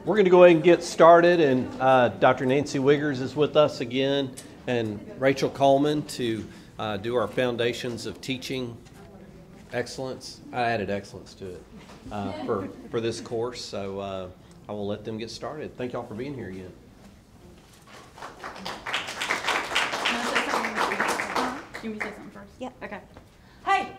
We're going to go ahead and get started, and Dr. Nancy Wiggers is with us again, and Rachel Coleman to do our Foundations of Teaching Excellence. I added excellence to it for this course, so I will let them get started. Thank y'all for being here again. You want me to say something first? Yep. Okay. Hey.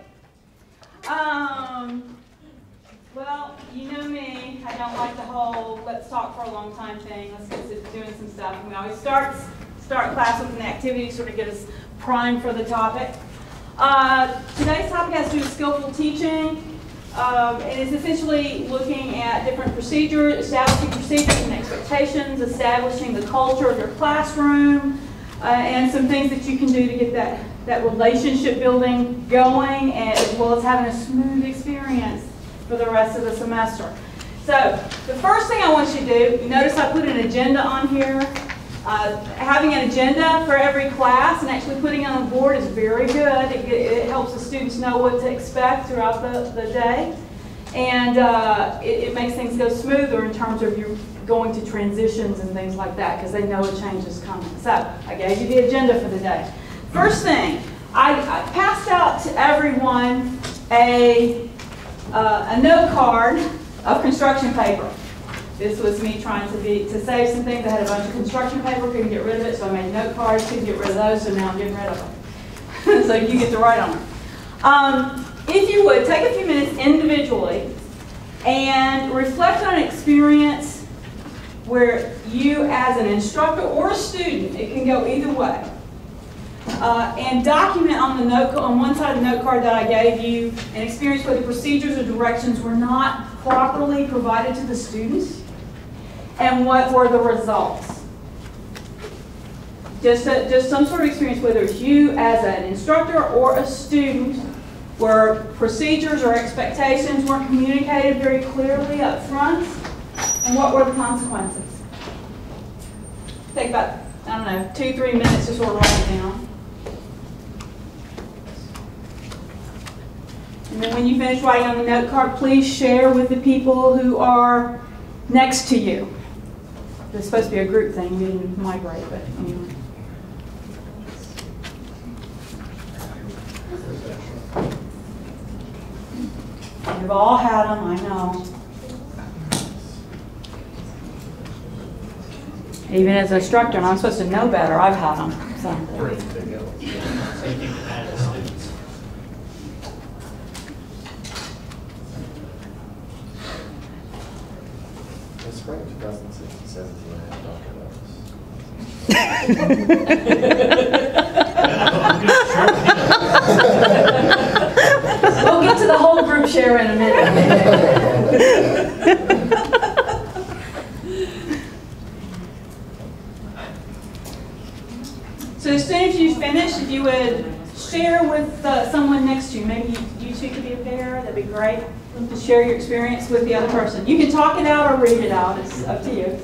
Well, you know me. I don't like the whole let's talk for a long time thing. Let's get to doing some stuff. And we always start class with an activity to sort of get us primed for the topic. Today's topic has to do with skillful teaching. It is essentially looking at different procedures, establishing procedures and expectations, establishing the culture of your classroom, and some things that you can do to get that relationship building going, as well as having a smooth experience for the rest of the semester. So the first thing I want you to do, you notice I put an agenda on here. Having an agenda for every class and actually putting it on the board is very good. It helps the students know what to expect throughout the day. And it makes things go smoother in terms of you going to transitions and things like that, because they know a change is coming. So I gave you the agenda for the day. First thing, I passed out to everyone a note card of construction paper. This was me trying to save some things. I had a bunch of construction paper, couldn't get rid of it, so I made note cards, couldn't get rid of those, so now I'm getting rid of them. So you get to write on them. If you would, take a few minutes individually and reflect on an experience where you as an instructor or a student, it can go either way, and document on one side of the note card that I gave you an experience where the procedures or directions were not properly provided to the students, and what were the results. Just some sort of experience, whether it's you as an instructor or a student, where procedures or expectations weren't communicated very clearly up front, and what were the consequences. Take about, 2-3 minutes to sort of write it down. And then when you finish writing on the note card, please share with the people who are next to you. It's supposed to be a group thing. You didn't migrate, but anyway. You've all had them, I know. Even as an instructor, and I'm supposed to know better, I've had them. So. In spring of 2017, I had a doctorate office. We'll get to the whole group share in a minute. So as soon as you finish, if you would share with someone next to you, maybe you two could be a pair, that'd be great. To share your experience with the other person. You can talk it out or read it out, it's up to you.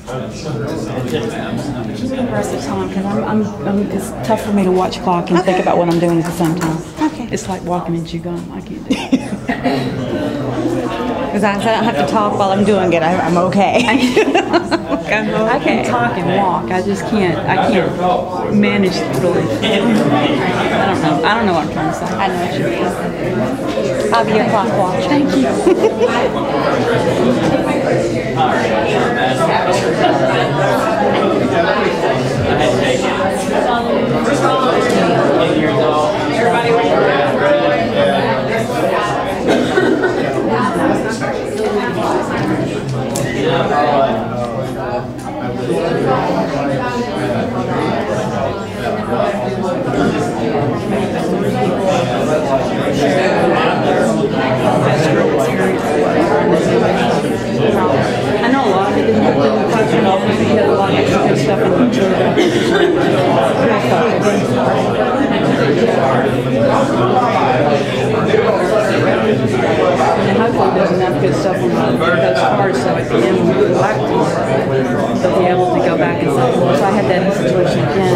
Just the rest of the time, because it's tough for me to watch clock and think about what I'm doing at the same time. Okay. It's like walking and chew gum. I can't do it. As long as I don't have to talk while I'm doing it, I'm okay. I can talk and walk. I just can't. I can't manage really. I don't know what I'm trying to say. I know what you mean. I'll be your clock watch. Thank I know a lot of it didn't have to do with classroom, but you had a lot of extra stuff in the and hopefully there's enough good stuff on those cards so at the end when we go back to it, they'll be able to go back and say, well, if I had that situation again,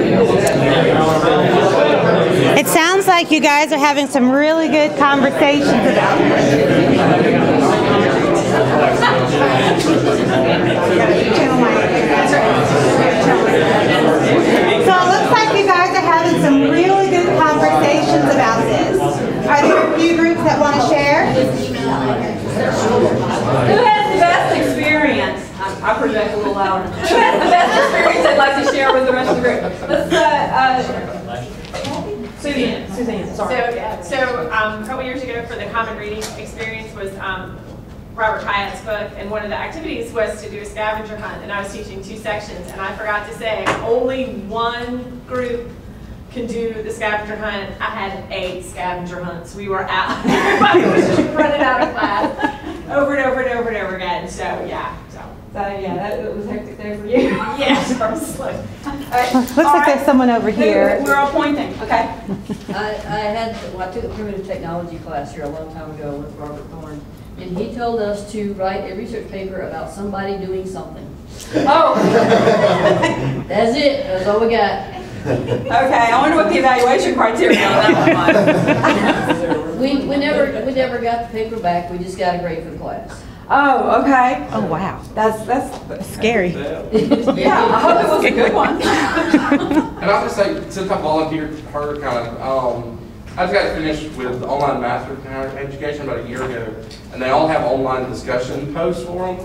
you know, It sounds like like you guys are having some really good conversations about So it looks like you guys are having some really good conversations about this. Are there a few groups that want to share? Who has the best experience? I project a little louder. Who has the best experience they'd like to share with the rest of the group? Let's, Suzanne, sorry. So a couple years ago for the common reading experience was Robert Hyatt's book, and one of the activities was to do a scavenger hunt, and I was teaching 2 sections, and I forgot to say only one group can do the scavenger hunt. I had 8 scavenger hunts. We were out. Everybody was just running out of class over and over and over and over again. So yeah. That was a hectic day for you. Yes, I was like, Looks like there's someone over here. We're appointing, okay? I took a primitive technology class here a long time ago with Robert Thorne, and he told us to write a research paper about somebody doing something. Oh. That's it. That's all we got. Okay, I wonder what the evaluation criteria on that one was. We never got the paper back. We just got a grade for the class. Oh, okay. Oh, wow. That's scary. Yeah, I hope it was a good one. And I'll just say, since I volunteered her I just got finished with online master's in higher education about a year ago, and they all have online discussion posts for them.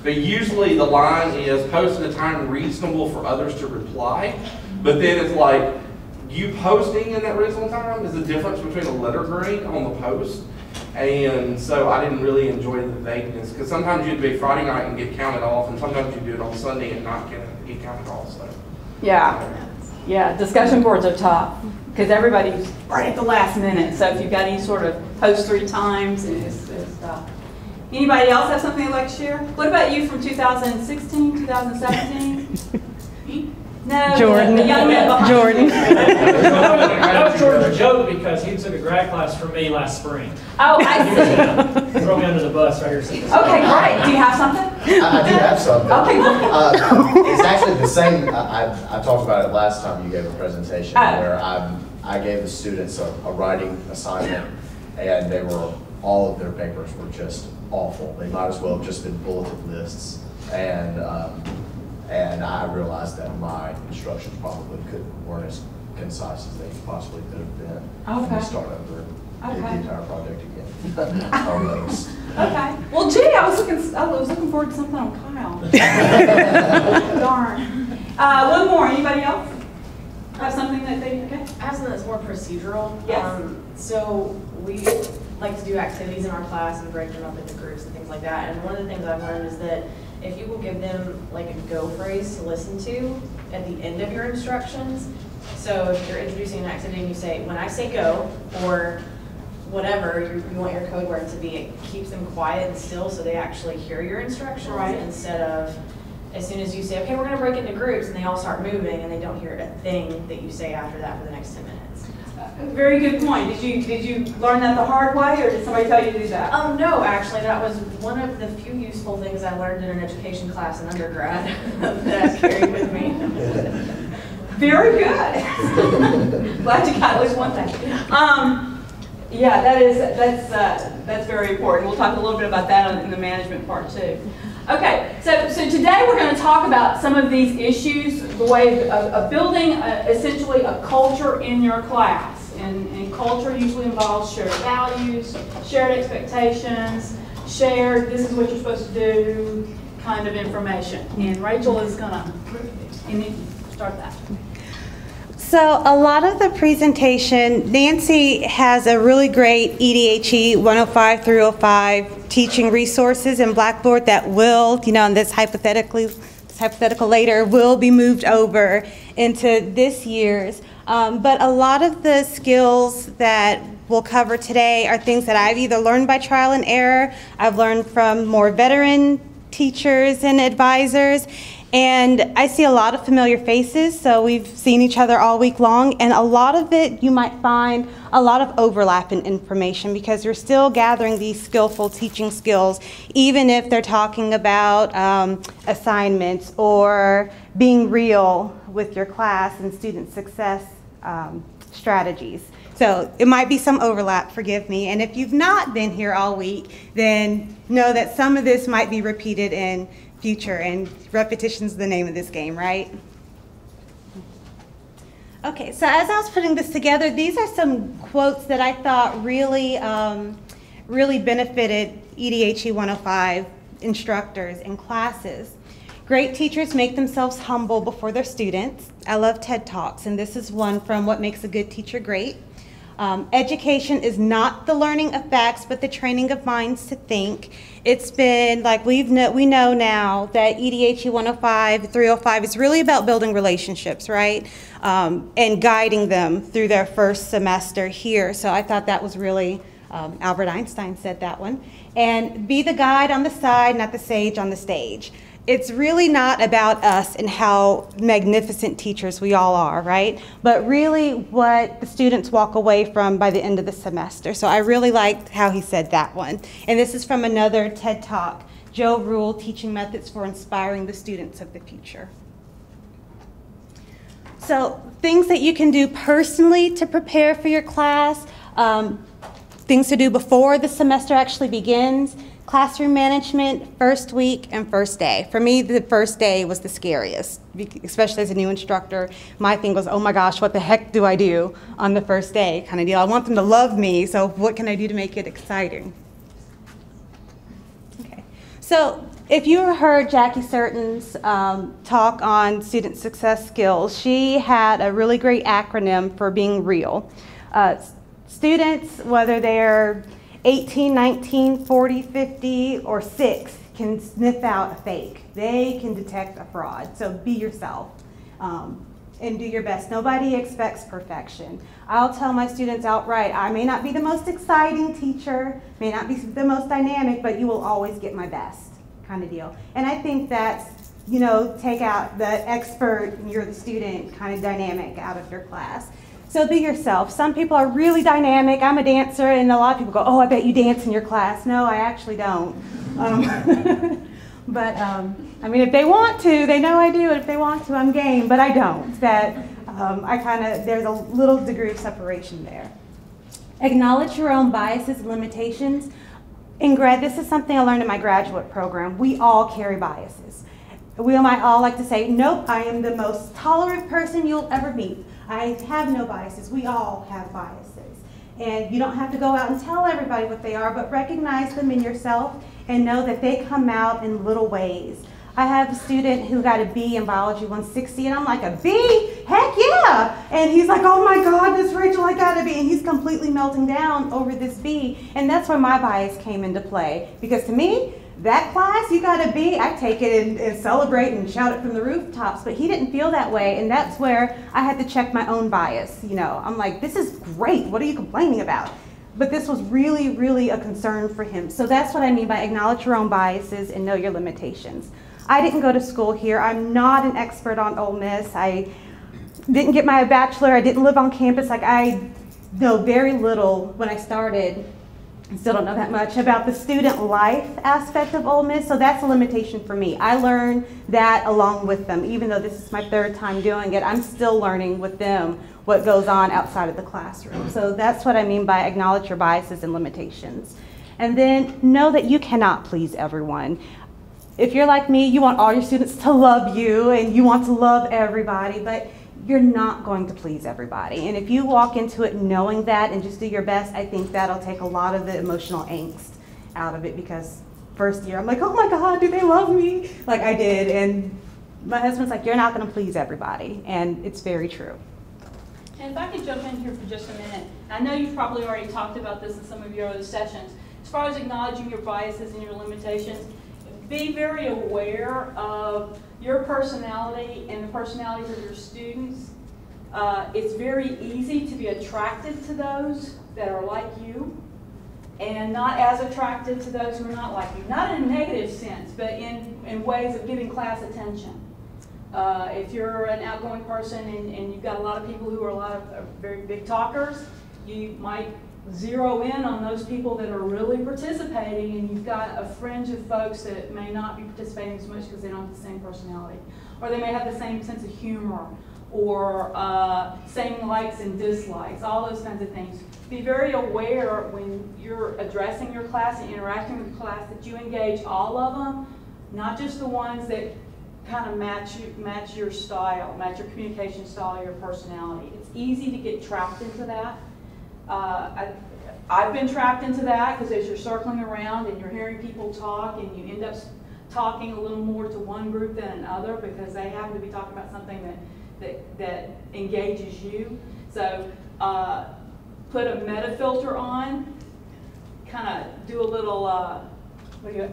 But usually the line is post at a time reasonable for others to reply, but then it's like, you posting in that reasonable time is the difference between a letter grade on the post. And so I didn't really enjoy the vagueness, because sometimes you'd be Friday night and get counted off, and sometimes you'd do it on Sunday and not get counted off. So. Yeah, discussion boards are tough, because everybody's right at the last minute. So if you've got any sort of post 3 times, it's tough. Anybody else have something they'd like to share? What about you from 2016, 2017? No, Jordan. the young man behind Jordan. That was Jordan's joke because he took a grad class from me last spring. Oh, I see. Throw me under the bus right here. Okay, great. Do you have something? I do have something. Okay, great. It's actually the same, I talked about it last time you gave a presentation where I gave the students a writing assignment, and all of their papers were just awful. They might as well have just been bulleted lists. And I realized that my instructions probably weren't as concise as they possibly could have been. Okay. And start over and do the entire project again. Almost. Okay. Well, gee, I was looking forward to something on Kyle. Darn. One more. Anybody else have something that they? Okay. I have something that's more procedural. Yes. So we like to do activities in our class and break them up into groups and things like that. And one of the things I've learned is that if you will give them like a go phrase to listen to at the end of your instructions. So if you're introducing an activity and you say, when I say go, or whatever you want your code word to be, it keeps them quiet and still so they actually hear your instructions, right, instead of as soon as you say, okay, we're going to break into groups, and they all start moving and they don't hear a thing that you say after that for the next 10 minutes. Very good point. Did you learn that the hard way, or did somebody tell you to do that? No, actually, that was one of the few useful things I learned in an education class in undergrad that I've carried with me. Very good. Glad you got at least one thing. Yeah, that's very important. We'll talk a little bit about that in the management part too. Okay, so today we're going to talk about some of these issues, the way of building essentially a culture in your class. And culture usually involves shared values, shared expectations, shared, this is what you're supposed to do, kind of information. And Rachel is going to start that. So a lot of the presentation, Nancy has a really great EDHE 105 through 05 teaching resources in Blackboard that will, and this hypothetical later, will be moved over into this year's. But a lot of the skills that we'll cover today are things that I've either learned by trial and error, I've learned from more veteran teachers and advisors, and I see a lot of familiar faces, so we've seen each other all week long, and a lot of it you might find a lot of overlap in information because you're still gathering these skillful teaching skills, even if they're talking about assignments or being real with your class and student success strategies. So it might be some overlap, forgive me. And if you've not been here all week, then know that some of this might be repeated in future, and repetition's the name of this game, right? Okay, so as I was putting this together, these are some quotes that I thought really, really benefited EDHE 105 instructors and classes. Great teachers make themselves humble before their students. I love TED Talks, and this is one from What Makes a Good Teacher Great. Education is not the learning of facts, but the training of minds to think. It's been, like we know now that EDHE 105, 305 is really about building relationships, right? And guiding them through their first semester here. So I thought that was really, Albert Einstein said that one. And be the guide on the side, not the sage on the stage. It's really not about us and how magnificent teachers we all are, right? But really what the students walk away from by the end of the semester. So I really liked how he said that one. And this is from another TED Talk, Joe Rule, Teaching Methods for Inspiring the Students of the Future. So things that you can do personally to prepare for your class, things to do before the semester actually begins. Classroom management, first week and first day. For me, the first day was the scariest, especially as a new instructor. My thing was, oh my gosh, what the heck do I do on the first day kind of deal. I want them to love me, so what can I do to make it exciting? Okay, so if you heard Jackie Certan's talk on student success skills, she had a really great acronym for being real. Students, whether they're 18, 19, 40, 50, or 6 can sniff out a fake. They can detect a fraud. So be yourself and do your best. Nobody expects perfection. I'll tell my students outright, I may not be the most exciting teacher, may not be the most dynamic, but you will always get my best kind of deal. And I think that's, you know, take out the expert, you're the student kind of dynamic out of your class. So be yourself. Some people are really dynamic. I'm a dancer, and a lot of people go, oh, I bet you dance in your class. No, I actually don't. I mean, if they want to, they know I do, and if they want to, I'm game, but I don't. There's a little degree of separation there. Acknowledge your own biases and limitations. This is something I learned in my graduate program. We all carry biases. We might all like to say, nope, I am the most tolerant person you'll ever meet. I have no biases. We all have biases. And you don't have to go out and tell everybody what they are, but recognize them in yourself and know that they come out in little ways. I have a student who got a B in Biology 160, and I'm like, a B? Heck yeah! And he's like, oh my God, Miss Rachel, I got a B. And he's completely melting down over this B. And that's where my bias came into play. Because to me, that class, you got a B, I take it and celebrate and shout it from the rooftops, but he didn't feel that way, and that's where I had to check my own bias. You know, I'm like, this is great, what are you complaining about? But this was really, really a concern for him. So that's what I mean by acknowledge your own biases and know your limitations. I didn't go to school here. I'm not an expert on Ole Miss. I didn't get my bachelor. I didn't live on campus. Like, I know very little when I started. I still don't know that much about the student life aspect of Ole Miss, so that's a limitation for me. I learned that along with them. Even though this is my 3rd time doing it, I'm still learning with them what goes on outside of the classroom. So that's what I mean by acknowledge your biases and limitations. And then know that you cannot please everyone. If you're like me, you want all your students to love you and you want to love everybody, but you're not going to please everybody. And if you walk into it knowing that and just do your best, I think that'll take a lot of the emotional angst out of it, because first year I'm like, oh my God, do they love me? Like I did. And my husband's like, you're not going to please everybody. And it's very true. And if I could jump in here for just a minute, I know you've probably already talked about this in some of your other sessions. As far as acknowledging your biases and your limitations, be very aware of your personality and the personalities of your students. It's very easy to be attracted to those that are like you and not as attracted to those who are not like you. Not in a negative sense, but in ways of giving class attention. If you're an outgoing person and you've got a lot of people who are a lot of very big talkers, you might zero in on those people that are really participating, and you've got a fringe of folks that may not be participating as much because they don't have the same personality, or they may have the same sense of humor, or saying likes and dislikes, all those kinds of things. Be very aware when you're addressing your class and interacting with the class that you engage all of them, not just the ones that kind of match your style, match your communication style, your personality. It's easy to get trapped into that. I've been trapped into that because as you're circling around and you're hearing people talk and you end up talking a little more to one group than another because they happen to be talking about something that engages you. So put a meta filter on, kind of do a little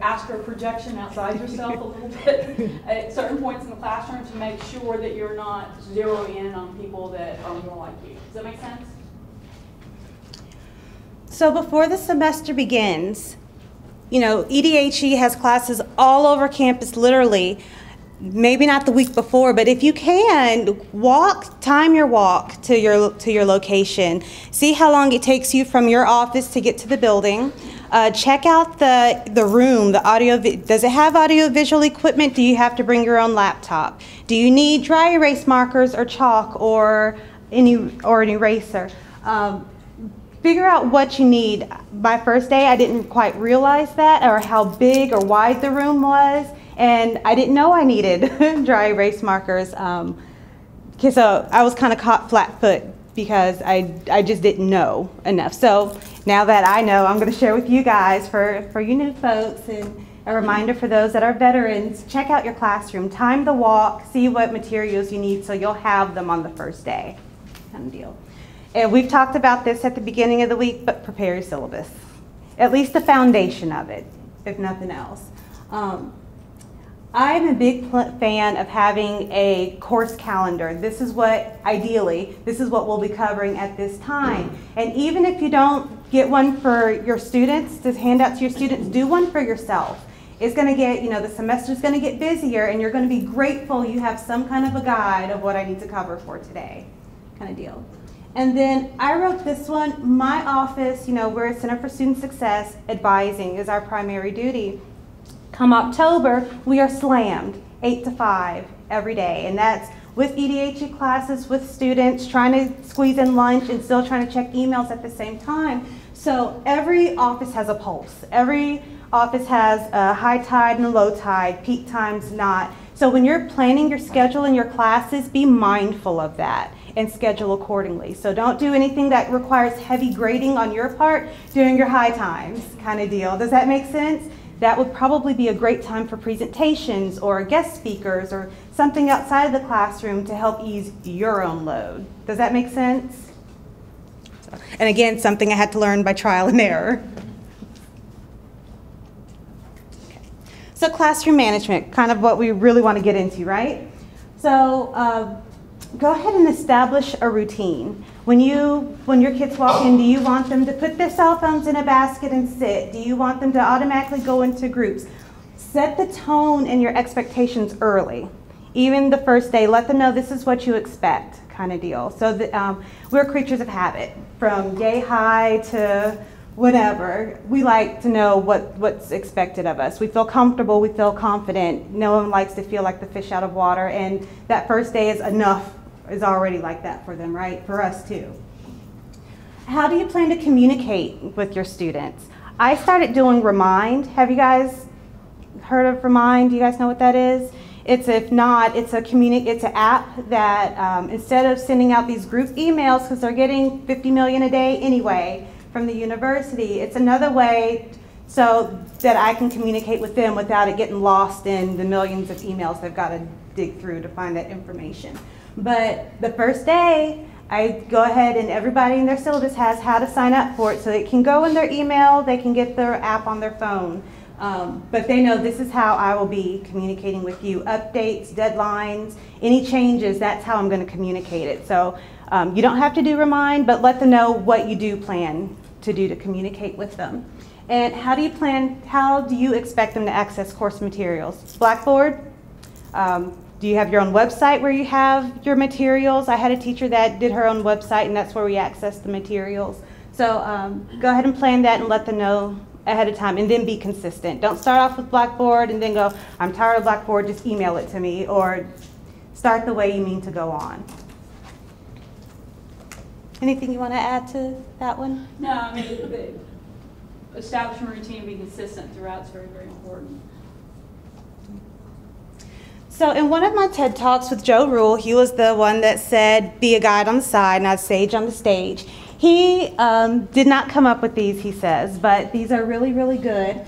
astral projection outside yourself a little bit at certain points in the classroom to make sure that you're not zeroing in on people that are more like you. Does that make sense? So before the semester begins, you know, EDHE has classes all over campus, literally. Maybe not the week before, but if you can, time your walk to your location. See how long it takes you from your office to get to the building. Check out the room, the audio. Does it have audio-visual equipment? Do you have to bring your own laptop? Do you need dry erase markers or chalk or an eraser? Figure out what you need. My first day, I didn't quite realize that, or how big or wide the room was. And I didn't know I needed dry erase markers. So I was kind of caught flat-foot because I just didn't know enough. So now that I know, I'm going to share with you guys for you new folks, and a reminder for those that are veterans, check out your classroom, time the walk, see what materials you need so you'll have them on the first day, kind of deal. And we've talked about this at the beginning of the week, but prepare your syllabus. At least the foundation of it, if nothing else. I'm a big fan of having a course calendar. This is what, ideally, this is what we'll be covering at this time. And even if you don't get one for your students, to hand out to your students, do one for yourself. It's going to get, you know, the semester's going to get busier, and you're going to be grateful you have some kind of a guide of what I need to cover for today, kind of deal. And then I wrote this one. My office, you know, we're a Center for Student Success. Advising is our primary duty. Come October, we are slammed 8 to 5 every day. And that's with EDHE classes, with students, trying to squeeze in lunch and still trying to check emails at the same time. So every office has a pulse. Every office has a high tide and a low tide, peak times not. So when you're planning your schedule and your classes, be mindful of that and schedule accordingly. So don't do anything that requires heavy grading on your part during your high times kind of deal. Does that make sense? That would probably be a great time for presentations or guest speakers or something outside of the classroom to help ease your own load. Does that make sense? And again, something I had to learn by trial and error. Okay. So classroom management, kind of what we really want to get into, right? So go ahead and establish a routine. When your kids walk in, do you want them to put their cell phones in a basket and sit? Do you want them to automatically go into groups? Set the tone and your expectations early. Even the first day, let them know this is what you expect, kind of deal. So that, we're creatures of habit. From yay high to whatever, we like to know what's expected of us. We feel comfortable, we feel confident. No one likes to feel like the fish out of water, and that first day is enough. Is already like that for them, right? For us too. How do you plan to communicate with your students? I started doing Remind. Have you guys heard of Remind? Do you guys know what that is? It's, if not, it's an app that instead of sending out these group emails, because they're getting 50 million a day anyway from the university, it's another way so that I can communicate with them without it getting lost in the millions of emails they've got to dig through to find that information. But the first day, I go ahead and everybody in their syllabus has how to sign up for it, so they can go in their email, they can get their app on their phone. But they know this is how I will be communicating with you. Updates, deadlines, any changes, that's how I'm going to communicate it. So you don't have to do Remind, but let them know what you do plan to do to communicate with them. And how do you expect them to access course materials? Blackboard? Do you have your own website where you have your materials? I had a teacher that did her own website, and that's where we access the materials. So go ahead and plan that and let them know ahead of time, and then be consistent. Don't start off with Blackboard and then go, I'm tired of Blackboard, just email it to me, or start the way you mean to go on. Anything you want to add to that one? No, I mean, the establishment routine being consistent throughout is very, very important. So in one of my TED Talks with Joe Rule, he was the one that said, be a guide on the side, not a sage on the stage. He did not come up with these, he says, but these are really, really good.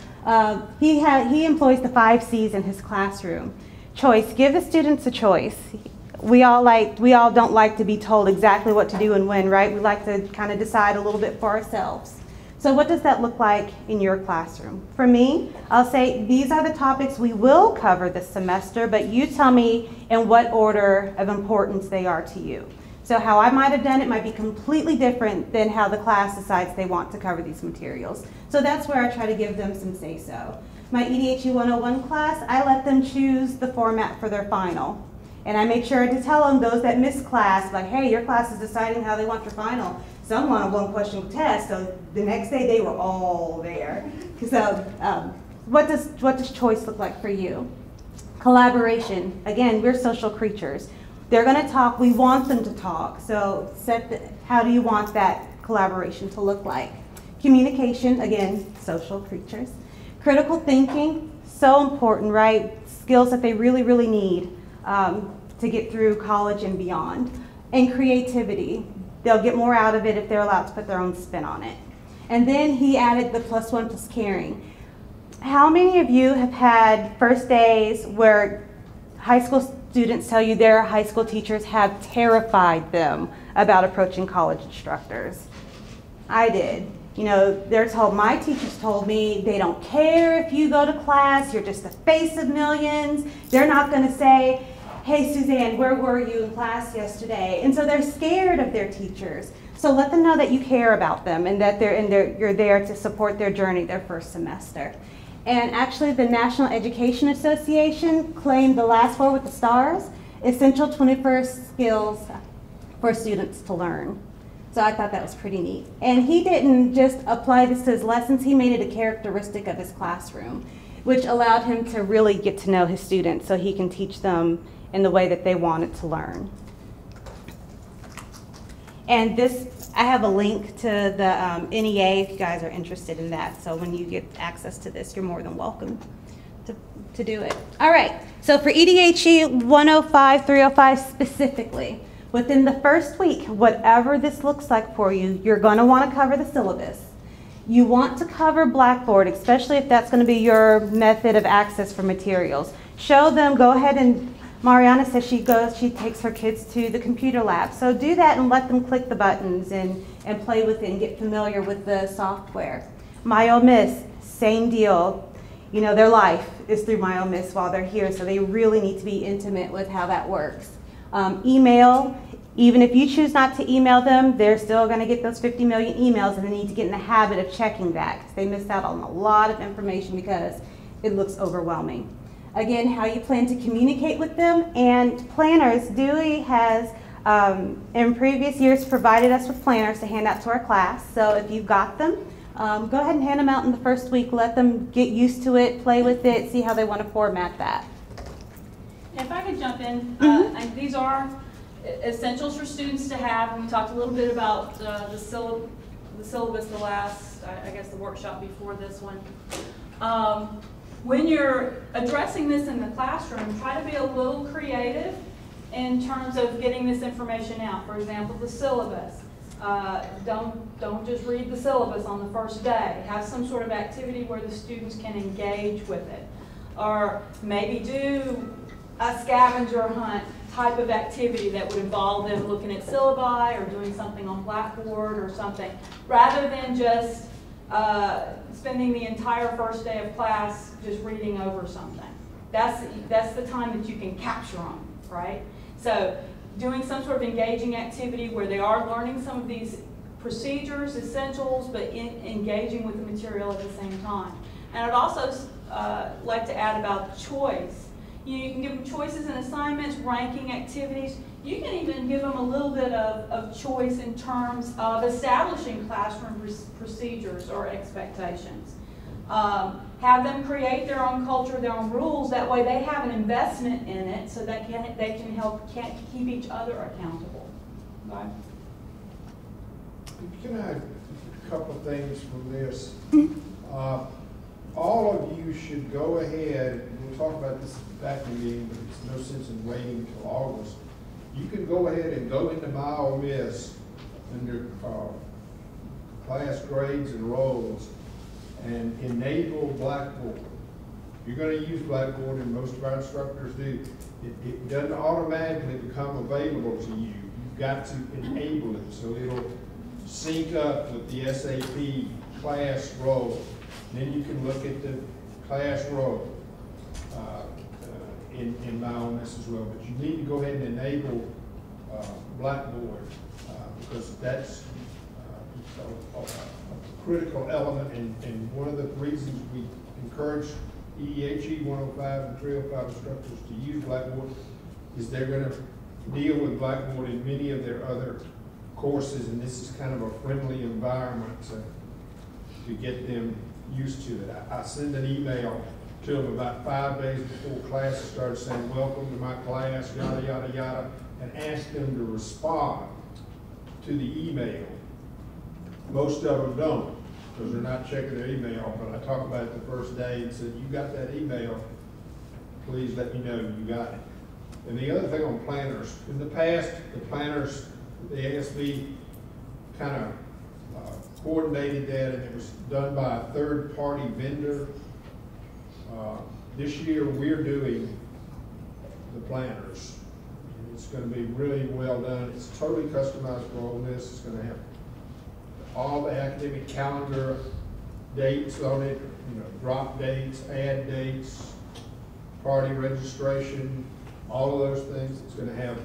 He employs the 5 C's in his classroom. Choice, give the students a choice. We all don't like to be told exactly what to do and when, right? We like to kind of decide a little bit for ourselves. So what does that look like in your classroom? For me, I'll say these are the topics we will cover this semester, but you tell me in what order of importance they are to you. So how I might have done it might be completely different than how the class decides they want to cover these materials. So that's where I try to give them some say-so. My EDHE 101 class, I let them choose the format for their final. And I make sure to tell them, those that miss class, like, hey, your class is deciding how they want your final. Some want a 1-question test, so the next day they were all there. So what does choice look like for you? Collaboration. Again, we're social creatures. They're going to talk. We want them to talk. So how do you want that collaboration to look like? Communication. Again, social creatures. Critical thinking. So important, right? Skills that they really, really need to get through college and beyond. And creativity. They'll get more out of it if they're allowed to put their own spin on it. And then he added the +1 plus caring. How many of you have had first days where high school students tell you their high school teachers have terrified them about approaching college instructors? I did. You know, my teachers told me they don't care if you go to class, you're just the face of millions. They're not going to say, hey, Suzanne, where were you in class yesterday? And so they're scared of their teachers. So let them know that you care about them and that you're there to support their journey their first semester. And actually, the National Education Association claimed the last 4 with the stars, essential 21st skills for students to learn. So I thought that was pretty neat. And he didn't just apply this to his lessons, he made it a characteristic of his classroom, which allowed him to really get to know his students so he can teach them in the way that they wanted to learn. And this, I have a link to the NEA if you guys are interested in that. So when you get access to this, you're more than welcome to do it. All right, so for EDHE 105, 305 specifically, within the first week, whatever this looks like for you, you're going to want to cover the syllabus. You want to cover Blackboard, especially if that's going to be your method of access for materials. Show them, go ahead and Mariana says she takes her kids to the computer lab. So do that and let them click the buttons and play with it and get familiar with the software. My Ole Miss, same deal. You know, their life is through My Ole Miss while they're here, so they really need to be intimate with how that works. Email, even if you choose not to email them, they're still going to get those 50 million emails, and they need to get in the habit of checking that because they missed out on a lot of information because it looks overwhelming. Again, how you plan to communicate with them, and planners. Dewey has, in previous years, provided us with planners to hand out to our class. So if you've got them, go ahead and hand them out in the first week. Let them get used to it, play with it, see how they want to format that. If I could jump in, and these are essentials for students to have. And we talked a little bit about the syllabus the last, I guess, the workshop before this one. When you're addressing this in the classroom, try to be a little creative in terms of getting this information out. For example, the syllabus. Don't just read the syllabus on the first day. Have some sort of activity where the students can engage with it. Or maybe do a scavenger hunt type of activity that would involve them looking at syllabi or doing something on Blackboard or something, rather than just spending the entire first day of class just reading over something. That's the time that you can capture them, right? So doing some sort of engaging activity where they are learning some of these procedures, essentials, but engaging with the material at the same time. And I'd also like to add about choice. You can give them choices and assignments, ranking activities. You can even give them a little bit of choice in terms of establishing classroom procedures or expectations. Have them create their own culture, their own rules. That way they have an investment in it so that they can help keep each other accountable. Okay? Can I, a couple of things from this. All of you should go ahead, and we'll talk about this at the faculty meeting, but there's no sense in waiting until August. You can go ahead and go into My Ole Miss under class grades and roles and enable Blackboard. You're going to use Blackboard, and most of our instructors do. It doesn't automatically become available to you. You've got to enable it, so it'll sync up with the SAP class role. Then you can look at the class role in My Ole Miss as well. But you need to go ahead and enable Blackboard because that's a critical element, and one of the reasons we encourage EDHE 105 and 305 instructors to use Blackboard is they're going to deal with Blackboard in many of their other courses, and this is kind of a friendly environment to get them used to it. I send an email to them about 5 days before class starts saying, welcome to my class, yada, yada, yada, and ask them to respond to the email. Most of them don't, because they're not checking their email, but I talk about it the first day and said, you got that email, please let me know you got it. And the other thing on planners, in the past, the planners, the ASB kind of coordinated that, and it was done by a third-party vendor. This year, we're doing the planners. It's going to be really well done. It's totally customized for Ole Miss. It's going to have all the academic calendar dates on it, drop dates, add dates, party registration, all of those things. It's going to have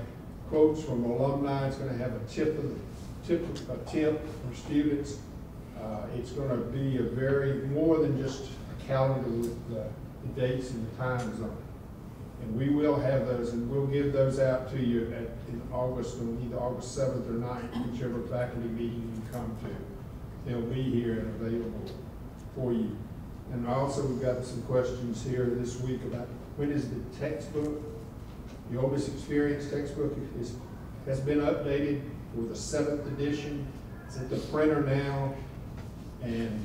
quotes from alumni. It's going to have a tip from students. It's going to be a more than just a calendar with the dates and the times on it. And we will have those, and we'll give those out to you in August, on either August 7th or 9th, whichever faculty meeting you come to. They'll be here and available for you. And also, we've got some questions here this week about when is the textbook, the Ole Miss Experience textbook has been updated for the 7th edition. It's at the printer now, and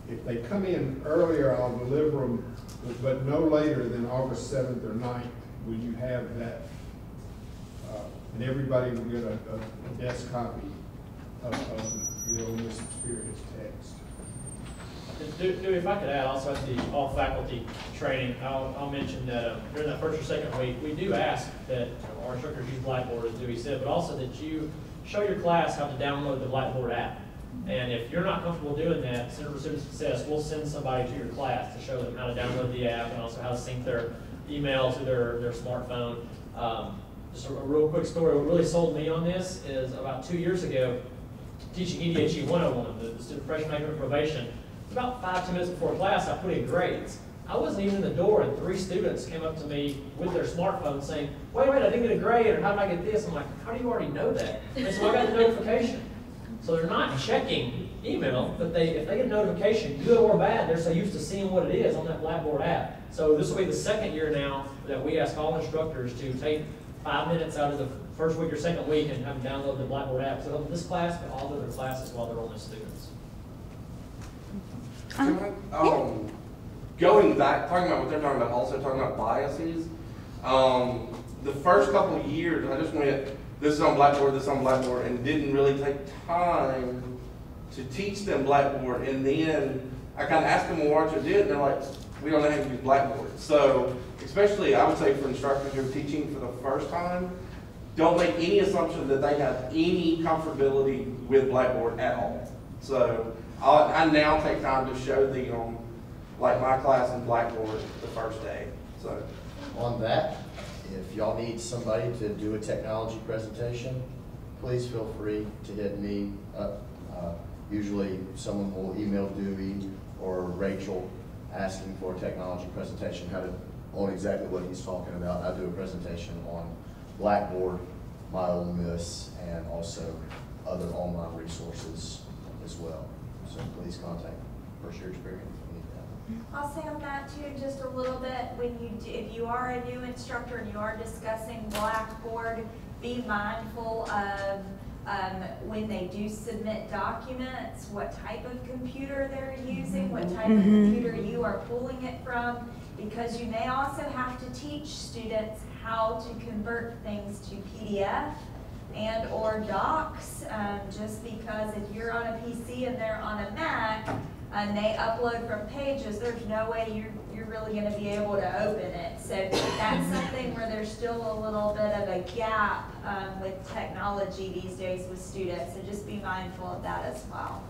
if they come in earlier, I'll deliver them, but no later than August 7th or 9th will you have that. And everybody will get a desk copy of the Ole Miss Experience text. Dewey, if I could add also at the all-faculty training, I'll mention that during that first or second week, we do ask that our instructors use Blackboard, as Dewey said, but also that you show your class how to download the Blackboard app. And if you're not comfortable doing that, Center for Student Success will send somebody to your class to show them how to download the app and also how to sync their email to their smartphone. Just a real quick story. What really sold me on this is about 2 years ago, teaching EDHE 101, the student freshman academic probation. About 5-10 minutes before class, I put in grades. I wasn't even in the door, and 3 students came up to me with their smartphone saying, wait, I didn't get a grade, or how did I get this? I'm like, how do you already know that? And so I got the notification. So they're not checking email, but if they get a notification, good or bad, they're so used to seeing what it is on that Blackboard app. So this will be the second year now that we ask all instructors to take 5 minutes out of the first week or second week and have them download the Blackboard app. So help this class, but all the other classes while they're Ole Miss students. Going back, talking about what they're talking about, also talking about biases. The first couple of years, I just went, this is on Blackboard, this is on Blackboard, and didn't really take time to teach them Blackboard. And then I kind of asked them, well, what you did, and they're like, we don't know how to use Blackboard. So, especially, I would say for instructors who are teaching for the first time, don't make any assumption that they have any comfortability with Blackboard at all. So, I now take time to show them, like my class in Blackboard the first day. So, on that, if y'all need somebody to do a technology presentation, please feel free to hit me up. Usually someone will email Dewey or Rachel asking for a technology presentation on exactly what he's talking about. I do a presentation on Blackboard, My Ole Miss, and also other online resources as well. So please contact First Year Experience if you need that. I'll say on that too, just a little bit, if you are a new instructor and you are discussing Blackboard, be mindful of when they do submit documents, what type of computer they're using, what type of computer you are pulling it from, because you may also have to teach students how to convert things to PDF and or docs, just because if you're on a PC and they're on a Mac and they upload from Pages, there's no way you're really going to be able to open it. So that's something where there's still a little bit of a gap with technology these days with students, so just be mindful of that as well.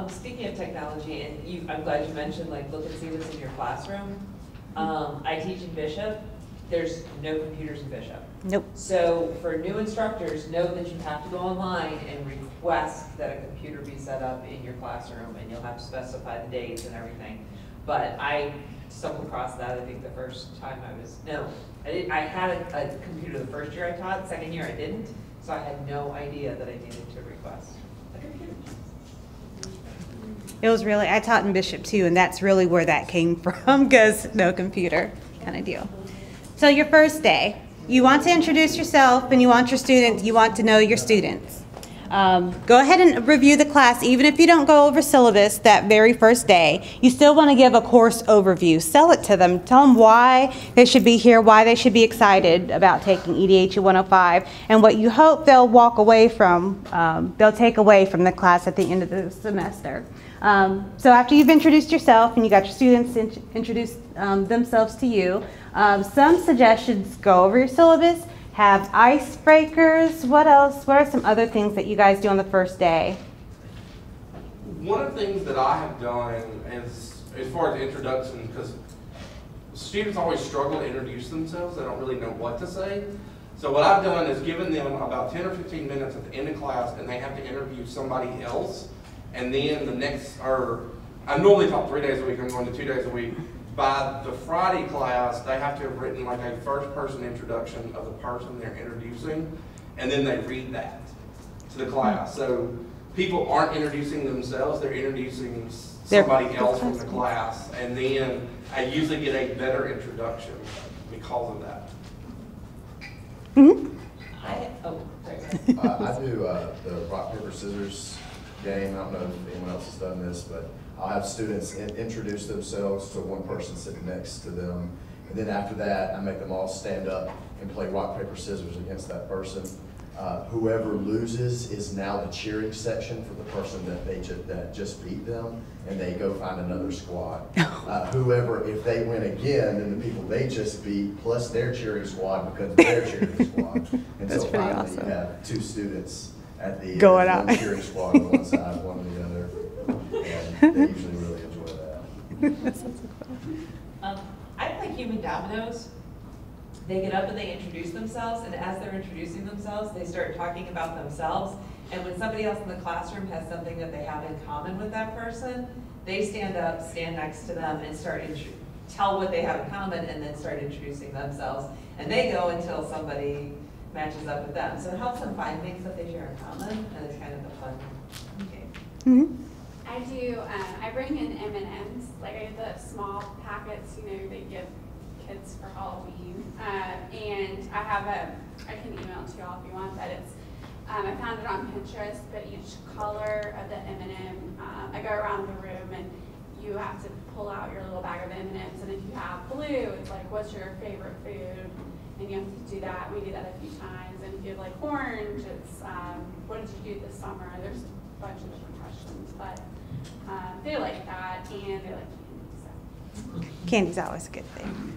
Speaking of technology, and I'm glad you mentioned like look and see what's in your classroom. I teach in Bishop. There's no computers in Bishop. Nope. So for new instructors, know that you have to go online and request that a computer be set up in your classroom, and you'll have to specify the dates and everything. But I stumbled across that, I think the first time I had a computer the first year I taught, second year I didn't, so I had no idea that I needed to request a computer. It was really, I taught in Bishop too, and that's really where that came from, because no computer kind of deal. So your first day, you want to introduce yourself and you want to know your students. Go ahead and review the class. Even if you don't go over syllabus that very first day, you still want to give a course overview. Sell it to them. Tell them why they should be here, why they should be excited about taking EDHE 105, and what you hope they'll walk away from, they'll take away from the class at the end of the semester. So after you've introduced yourself and you got your students introduce themselves to you, some suggestions: go over your syllabus, have icebreakers. What else? What are some other things that you guys do on the first day? One of the things that I have done is, as far as introduction, because students always struggle to introduce themselves, they don't really know what to say. So what I've done is given them about 10 or 15 minutes at the end of class, and they have to interview somebody else. And then the next, I normally talk 3 days a week, I'm going to 2 days a week. By the Friday class, they have to have written like a first person introduction of the person they're introducing, and then they read that to the class. So people aren't introducing themselves, they're introducing somebody else from the class, and then I usually get a better introduction because of that. I do the rock, paper, scissors game. I don't know if anyone else has done this, but I'll have students introduce themselves to one person sitting next to them, and then after that, I make them all stand up and play rock, paper, scissors against that person. Whoever loses is now the cheering section for the person that just beat them, and they go find another squad. Whoever, if they win again, then the people they just beat plus their cheering squad becomes their cheering squad. And That's so pretty finally awesome. you have two students at the Going end, out. one cheering squad on one side, one on the other, and they usually really enjoy that. I play human dominoes. They get up and they introduce themselves, and as they're introducing themselves, they start talking about themselves. And when somebody else in the classroom has something that they have in common with that person, they stand up, stand next to them, and tell what they have in common, and then start introducing themselves. And they go until somebody matches up with them. So it helps them find things that they share in common, and it's kind of a fun game. I bring in M&Ms, like I do the small packets, they give kids for Halloween. And I can email it to y'all if you want, but I found it on Pinterest, but each color of the M&M, I go around the room and you have to pull out your little bag of M&Ms, and if you have blue, it's like, what's your favorite food? And you have to do that. We do that a few times. And if you have like orange, it's what did you do this summer? There's a bunch of different questions, but they like that, and they like candy. So. Candy's always a good thing.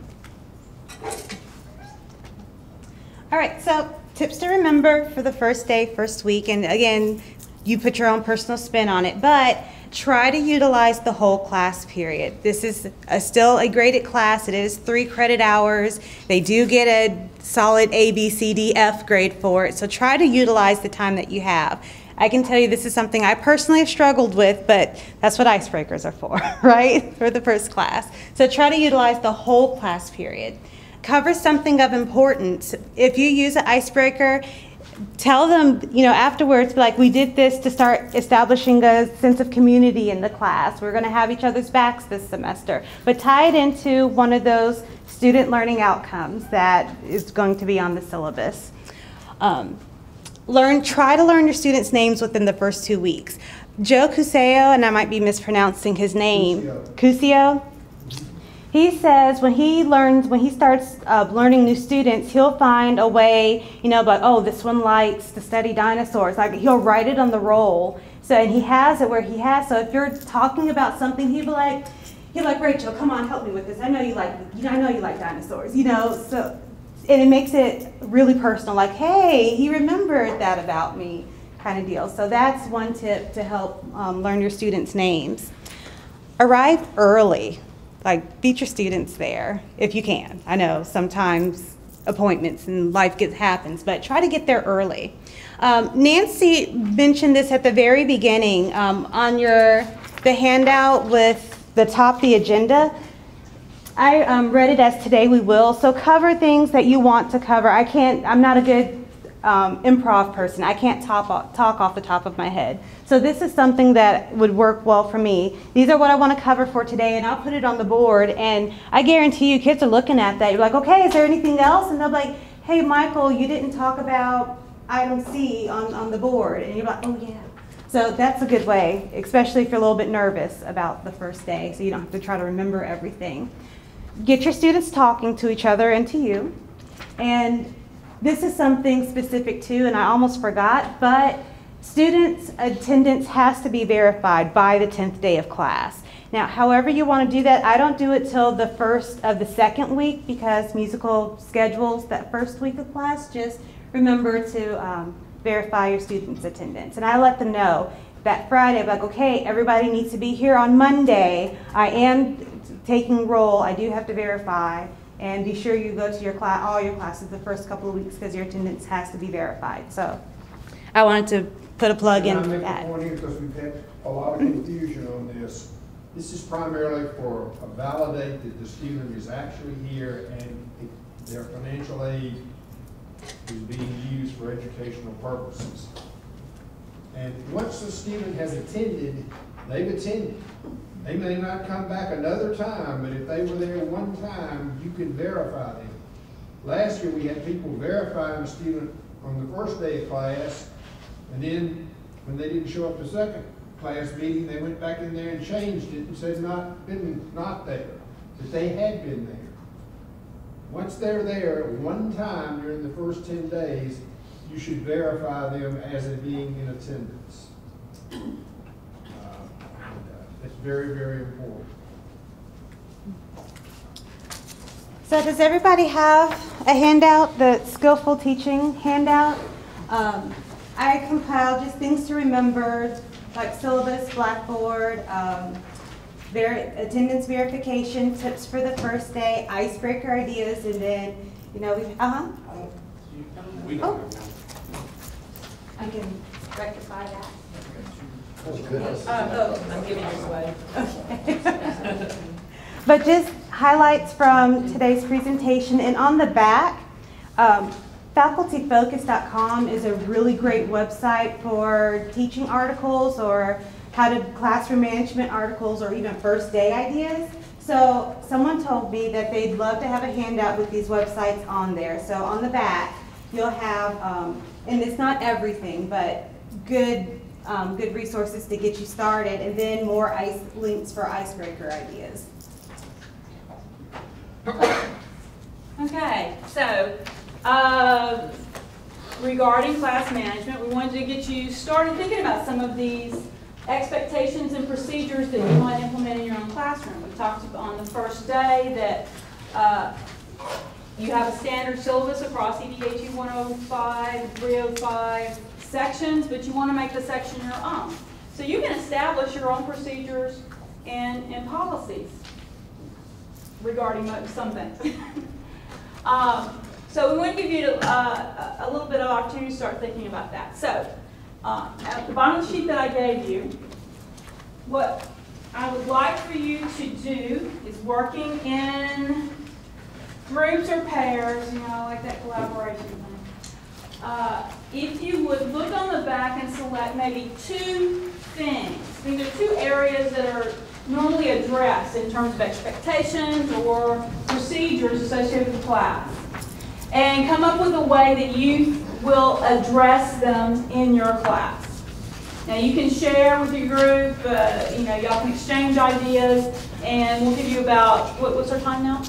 All right, so tips to remember for the first day, first week, and again, you put your own personal spin on it, but try to utilize the whole class period. This is still a graded class. It is 3 credit hours. They do get a solid A, B, C, D, F grade for it, so try to utilize the time that you have. I can tell you this is something I personally have struggled with, but that's what icebreakers are for, right? For the first class. So try to utilize the whole class period. Cover something of importance. If you use an icebreaker, tell them, afterwards, like, we did this to start establishing a sense of community in the class. We're going to have each other's backs this semester. But tie it into one of those student learning outcomes that is going to be on the syllabus. Try to learn your students' names within the first 2 weeks. Joe Cuseo, and I might be mispronouncing his name, Cuseo. He says when he starts learning new students, he'll find a way, but oh, this one likes to study dinosaurs. Like he'll write it on the roll. So, and he has it where he has. So if you're talking about something, he'll be like, Rachel, come on, help me with this. I know you like dinosaurs. So, and it makes it really personal. Like, hey, he remembered that about me, kind of deal. So that's one tip to help learn your students' names. Arrive early. Like, beat your students there if you can. I know sometimes appointments and life happens, but try to get there early. Nancy mentioned this at the very beginning on the handout with the top, the agenda. I read it as today we will. So cover things that you want to cover. I'm not a good improv person. I can't talk off the top of my head. So this is something that would work well for me. These are what I want to cover for today, and I'll put it on the board. And I guarantee you kids are looking at that. You're like, okay, is there anything else? And they'll be like, hey, Michael, you didn't talk about item C on the board. And you're like, oh, yeah. So that's a good way, especially if you're a little bit nervous about the first day, so you don't have to try to remember everything. Get your students talking to each other and to you. And this is something specific too, and I almost forgot, but students' attendance has to be verified by the 10th day of class. Now, however you want to do that, I don't do it till the first of the second week because musical schedules that first week of class. Just remember to verify your students' attendance. And I let them know that Friday, I'm like, okay, everybody needs to be here on Monday. I am taking roll. I do have to verify. And be sure you go to your class, all your classes the first couple of weeks because your attendance has to be verified. So I wanted to put a plug in for that. I make a point here because we've had a lot of confusion on this. This is primarily for validate that the student is actually here and their financial aid is being used for educational purposes. And once the student has attended, they've attended. They may not come back another time, but if they were there one time, you can verify them. Last year, we had people verifying a student on the first day of class, and then when they didn't show up the second class meeting, they went back in there and changed it and said not there, that they had been there. Once they're there one time during the first 10 days, you should verify them as being in attendance. It's very, very important. So does everybody have a handout, the Skillful Teaching handout? I compiled just things to remember, like syllabus, Blackboard, attendance verification, tips for the first day, icebreaker ideas, and then, I can rectify that. I'm giving yours away. Okay. But just highlights from today's presentation, and on the back, facultyfocus.com is a really great website for teaching articles or how to classroom management articles or even first day ideas. So someone told me that they'd love to have a handout with these websites on there. So on the back, you'll have, and it's not everything, but good resources to get you started, and then more links for icebreaker ideas. Okay, so regarding class management, we wanted to get you started thinking about some of these expectations and procedures that you might implement in your own classroom. We talked on the first day that you have a standard syllabus across EDHE 105, 305 sections, but you want to make the section your own. So you can establish your own procedures and policies regarding something. So we want to give you a little bit of opportunity to start thinking about that. So at the bottom of the sheet that I gave you, what I would like for you to do is working in groups or pairs, I like that collaboration thing. If you would look on the back and select maybe 2 things. These are 2 areas that are normally addressed in terms of expectations or procedures associated with the class. And come up with a way that you will address them in your class. Now you can share with your group, y'all can exchange ideas, and we'll give you about, what's our time now?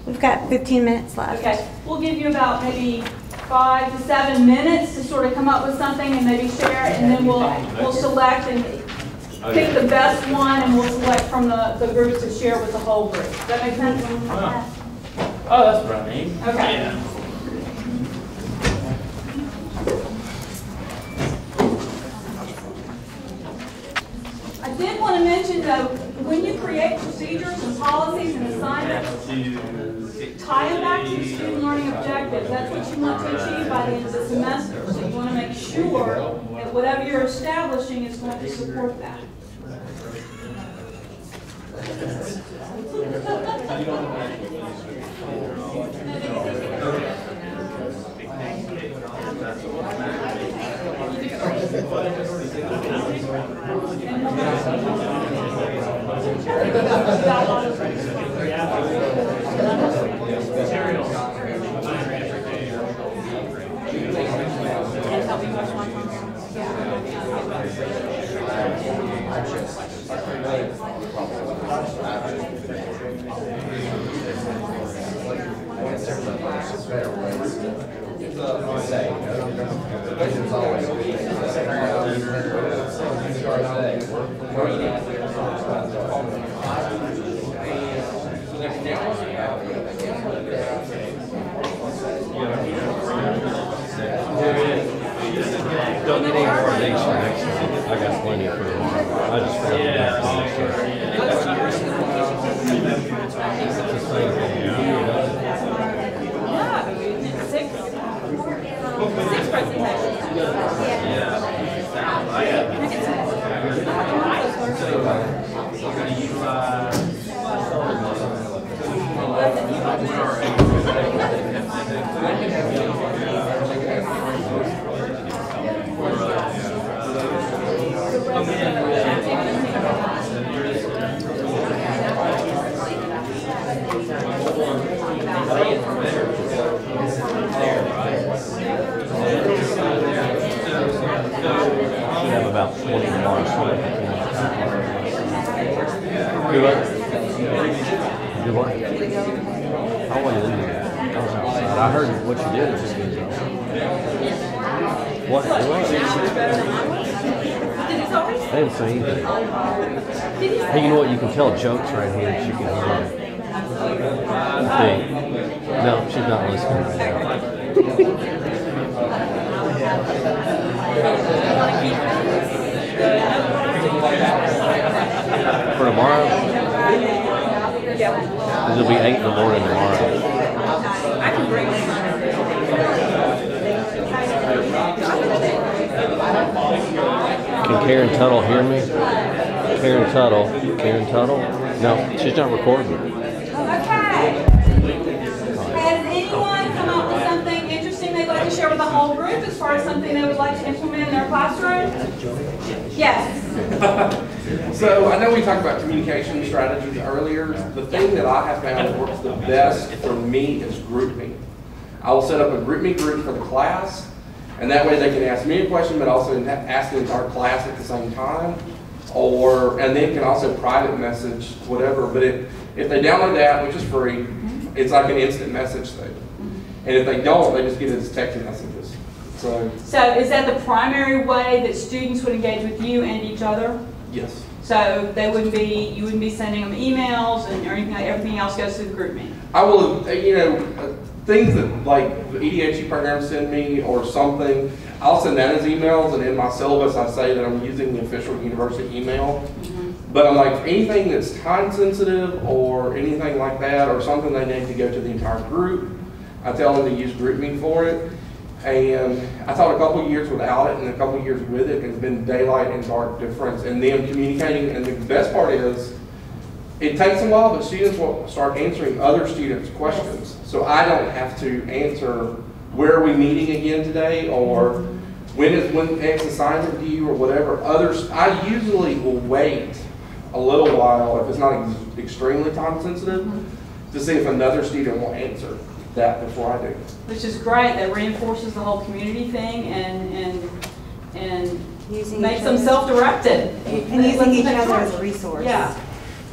We've got 15 minutes left. Okay, we'll give you about maybe 5 to 7 minutes to sort of come up with something and maybe share it, and then we'll select and pick the best one, and we'll select from the groups to share with the whole group. Does that make sense? Oh, that's what I mean. Okay. Yeah. I did want to mention though, when you create procedures and policies and assignments, tie them back to your student learning objectives. That's what you want to achieve by the end of the semester. So you want to make sure that whatever you're establishing is going to support that. Don't get any more of these for next time. I got plenty for tomorrow. I just forgot about It's the same thing. Six presentations. Should have about 20 more. Good luck. Good luck. I wasn't in there. I was outside. I heard what you did. Just good. What? What? I didn't say anything. Hey, you know what? You can tell jokes right here. She can hear it. No, she's not listening right now. For tomorrow? It'll be 8 in the morning tomorrow. I can bring it. Can Karen Tuttle hear me? Karen Tuttle? Karen Tuttle? No, she's not recording. Okay. Has anyone come up with something interesting they'd like to share with the whole group as far as something they would like to implement in their classroom? Yes. So I know we talked about communication strategies earlier. The thing that I have found works the best for me is GroupMe. I will set up a GroupMe group for the class, and that way they can ask me a question, but also ask the entire class at the same time. And then can also private message whatever. But if they download the app, which is free, it's like an instant message thing. And if they don't, they just get it as text messages. So is that the primary way that students would engage with you and each other? yes. So you wouldn't be sending them emails and everything else goes through the GroupMe? I will, things that like the EDHE programs send me or something, I'll send that as emails, and in my syllabus I say that I'm using the official university email. But I'm like, anything that's time sensitive or anything like that, or something they need to go to the entire group, I tell them to use GroupMe for it. And I taught a couple of years without it and a couple of years with it, and it's been daylight and dark difference in them communicating. And the best part is, it takes a while, but students will start answering other students' questions. So I don't have to answer, where are we meeting again today, or when next assignment due, or whatever. I usually will wait a little while, if it's not extremely time sensitive, to see if another student will answer. that before I do. Which is great, that reinforces the whole community thing and makes them self-directed. And using each other as a resource. Yeah,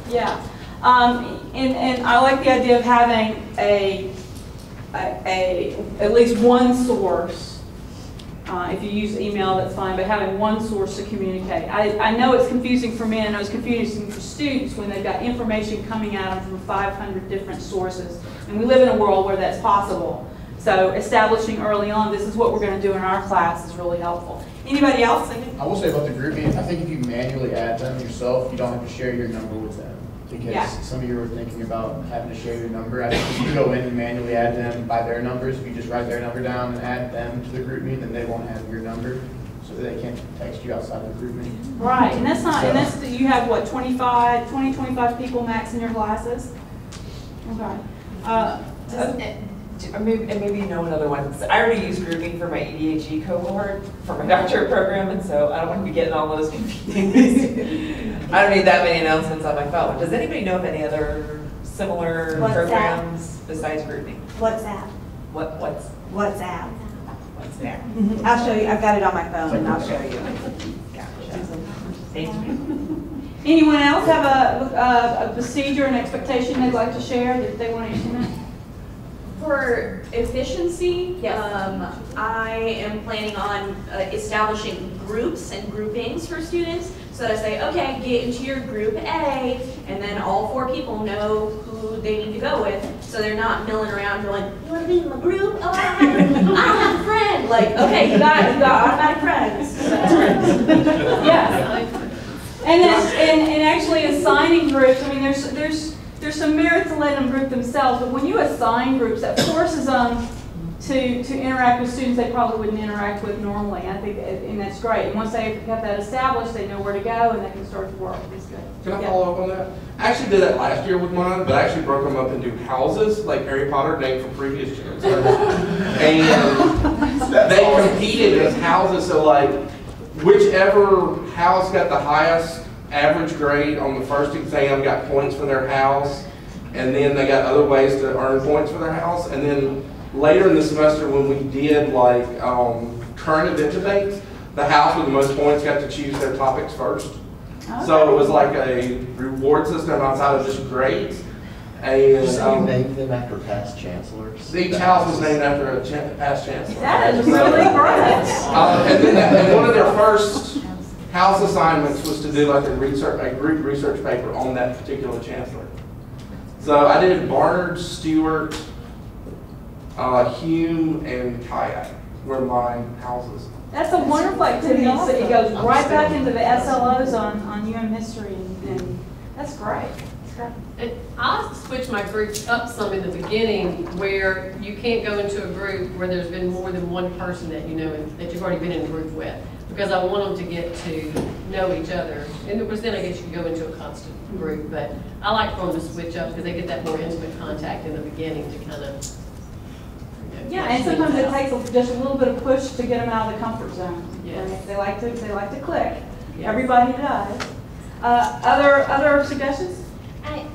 yeah. And I like the idea of having at least one source. If you use email, that's fine, but having one source to communicate. I know it's confusing for me, and I know it's confusing for students when they've got information coming at them from 500 different sources. And we live in a world where that's possible. So establishing early on, this is what we're going to do in our class is really helpful. Anybody else? I will say about the grouping, I think if you manually add them yourself, you don't have to share your number with them. Because some of you were thinking about having to share your number. I think if you go in and manually add them by their numbers, if you just write their number down and add them to the group me, then they won't have your number, so that they can't text you outside the group me. Right, and that's not, and that's, you have what, 25 people max in your classes? Okay. And maybe you know another one. So I already use grouping for my EDHE cohort for my doctorate program, and so I don't want to be getting all those confused. I don't need that many announcements on my phone. Does anybody know of any other similar programs besides grouping? WhatsApp. What's WhatsApp. there? I'll show you. I've got it on my phone, and I'll show you. Gotcha. Thank you. Anyone else have a procedure and expectation they'd like to share that they want to implement? For efficiency, yes. I am planning on establishing groups and groupings for students. So that I say, okay, get into your group A, and then all 4 people know who they need to go with. So they're not milling around going, you want to be in my group? Oh, I don't have a friend. Like, okay, you got automatic friends. Yes. And actually assigning groups, I mean, there's some merit to letting them group themselves, but when you assign groups, that forces them to interact with students they probably wouldn't interact with normally. I think, and that's great. And once they've got that established, they know where to go and they can start to work. It's good. Can I follow up on that? I actually did that last year with mine, but I actually broke them up into houses, like Harry Potter, named for previous chancellors. And they competed as houses, so like, whichever house got the highest average grade on the first exam got points for their house, and then they got other ways to earn points for their house. And then later in the semester, when we did like current event debates, the house with the most points got to choose their topics first. Okay. So it was like a reward system outside of just grades. And so you named them after past chancellors? Each house was named after a past chancellor. That is really great. And one of their first house assignments was to do like a group research paper on that particular chancellor. So I did Barnard, Stewart, Hume, and Kayak were my houses. That's a wonderful activity. So it goes right back into the SLOs on UM history, and that's great. And I switch my groups up some in the beginning where you can't go into a group where there's been more than one person that you know that you've already been in a group with, because I want them to get to know each other. And of course then I guess you can go into a constant group, but I like for them to switch up because they get that more intimate contact in the beginning to kind of yeah, and sometimes it takes just a little bit of push to get them out of the comfort zone. Yes. They like to click. Yes. Everybody does. Other suggestions?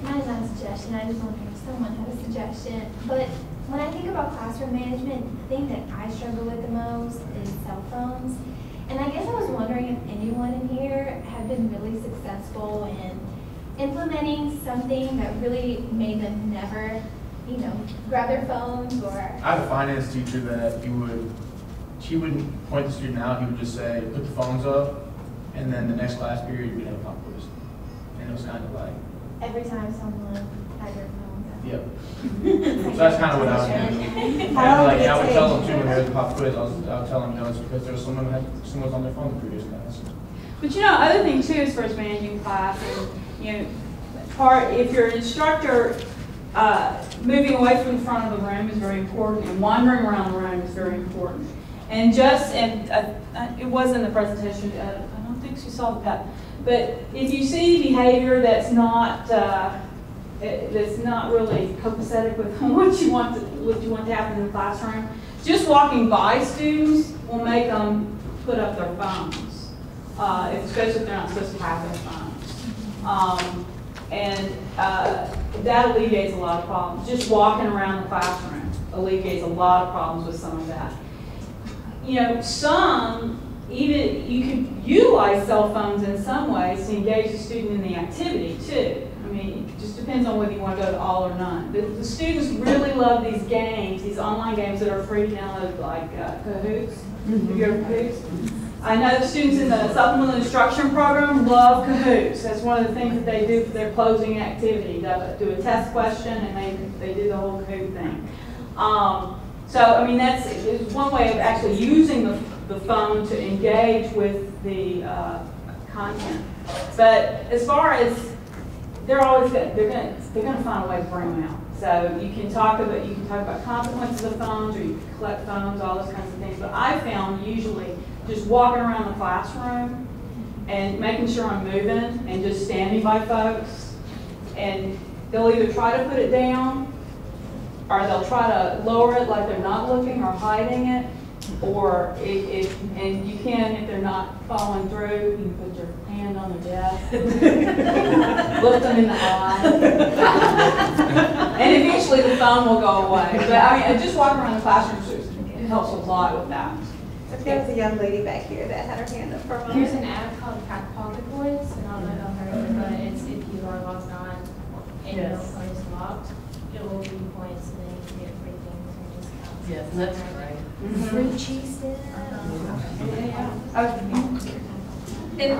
Mine's not a suggestion. I just wonder if someone had a suggestion. But when I think about classroom management, the thing that I struggle with the most is cell phones. And I guess I was wondering if anyone in here had been really successful in implementing something that really made them never, grab their phones or... I had a finance teacher that she wouldn't point the student out, he would just say, put the phones up, and then the next class period, we'd have a pop quiz. And it was kind of like... Every time someone had their phones up. Yep. So that's kind of what I was doing. And I would tell them too, when there was a pop quiz, I would tell them, it's because there was someone on their phone in the previous class. But other thing too, as far as managing class, and if you're an instructor, moving away from the front of the room is very important, and wandering around the room is very important. And it was in the presentation, I don't think she saw the PEP, but if you see behavior that's not really copacetic with what you want to happen in the classroom, just walking by students will make them put up their phones, especially if they're not supposed to have their phones. And that alleviates a lot of problems. Just walking around the classroom alleviates a lot of problems with some of that. You know, some, even, you could utilize cell phones in some ways to engage the student in the activity too. I mean, it just depends on whether you want to go to all or none. The students really love these games, these online games that are free to download, like Kahoots. Have you heard of Kahoots? I know the students in the supplemental instruction program love Kahoots. That's one of the things that they do for their closing activity. They do a test question and they do the whole Kahoot thing. So, I mean, it's one way of actually using the phone to engage with the content. But as far as, they're gonna find a way to bring them out. So you can talk about consequences of phones, or you can collect phones, all those kinds of things. But I found usually just walking around the classroom and making sure I'm moving and just standing by folks, and they'll either try to put it down, or they'll try to lower it like they're not looking or hiding it, or and you can, if they're not following through, you can put your hand on their desk, look them in the eye, and eventually the phone will go away. But I mean, just walking around the classroom, it helps a lot with that. There was a young lady back here that had her hand up for a moment. There's an app called Pocket Points, and I don't know if I've heard of it, but it's if you are logged on and your phone is locked, it will give you points, and then you can get free things or discounts. Yes, and that's great. Free cheese dip. And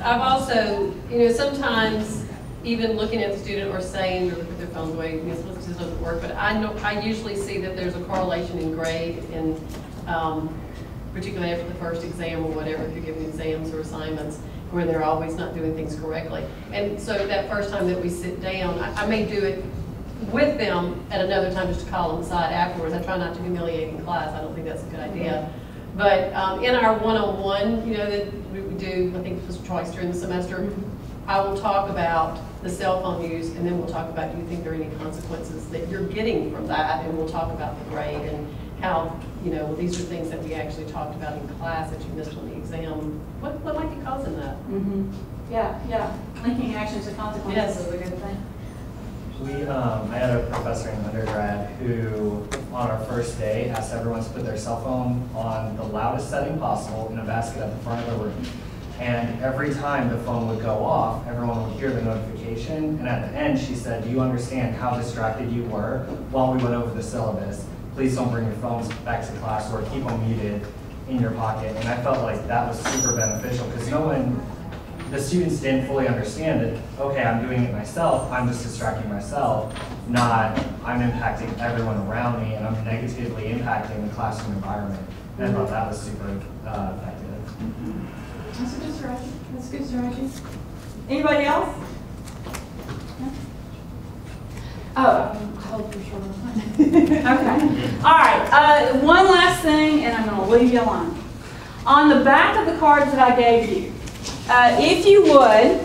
I've also, you know, sometimes even looking at the student or saying, or put their phones away, this doesn't work, but I usually see that there's a correlation in grade, and particularly after the first exam or whatever, if you're giving exams or assignments, where they're always not doing things correctly. And so that first time that we sit down, I may do it with them at another time just to call them aside afterwards. I try not to humiliate in class. I don't think that's a good idea. But in our one-on-one, you know, that we do, I think just twice during the semester, I will talk about the cell phone use, and then we'll talk about, do you think there are any consequences that you're getting from that, and we'll talk about the grade and how, you know, these are things that we actually talked about in class that you missed on the exam. What might be causing that? Mm-hmm. Yeah. Linking actions to consequences is a good thing. I had a professor in undergrad who, on our first day, asked everyone to put their cell phone on the loudest setting possible in a basket at the front of the room. And every time the phone would go off, everyone would hear the notification. And at the end, she said, "Do you understand how distracted you were while we went over the syllabus? Please don't bring your phones back to class or keep them muted in your pocket." And I felt like that was super beneficial because the students didn't fully understand that, okay, I'm doing it myself, I'm just distracting myself, not I'm impacting everyone around me and I'm negatively impacting the classroom environment. And I thought that was super effective. That's a good strategy. That's a good strategy. Anybody else? No? Oh, I hope you're sure. Okay. All right. One last thing, and I'm going to leave you alone. On the back of the cards that I gave you, if you would,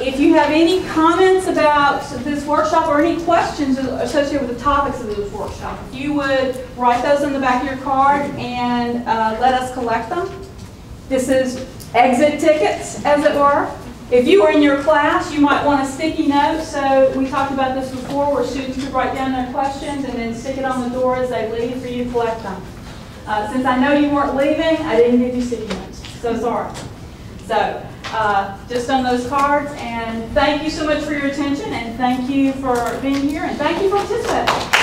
if you have any comments about this workshop or any questions associated with the topics of this workshop, if you would write those on the back of your card and let us collect them. This is exit tickets, as it were. If you were in your class, you might want a sticky note. So we talked about this before, where students could write down their questions and then stick it on the door as they leave for you to collect them. Since I know you weren't leaving, I didn't give you sticky notes. So sorry. So just on those cards, and thank you so much for your attention, and thank you for being here, and thank you for participating.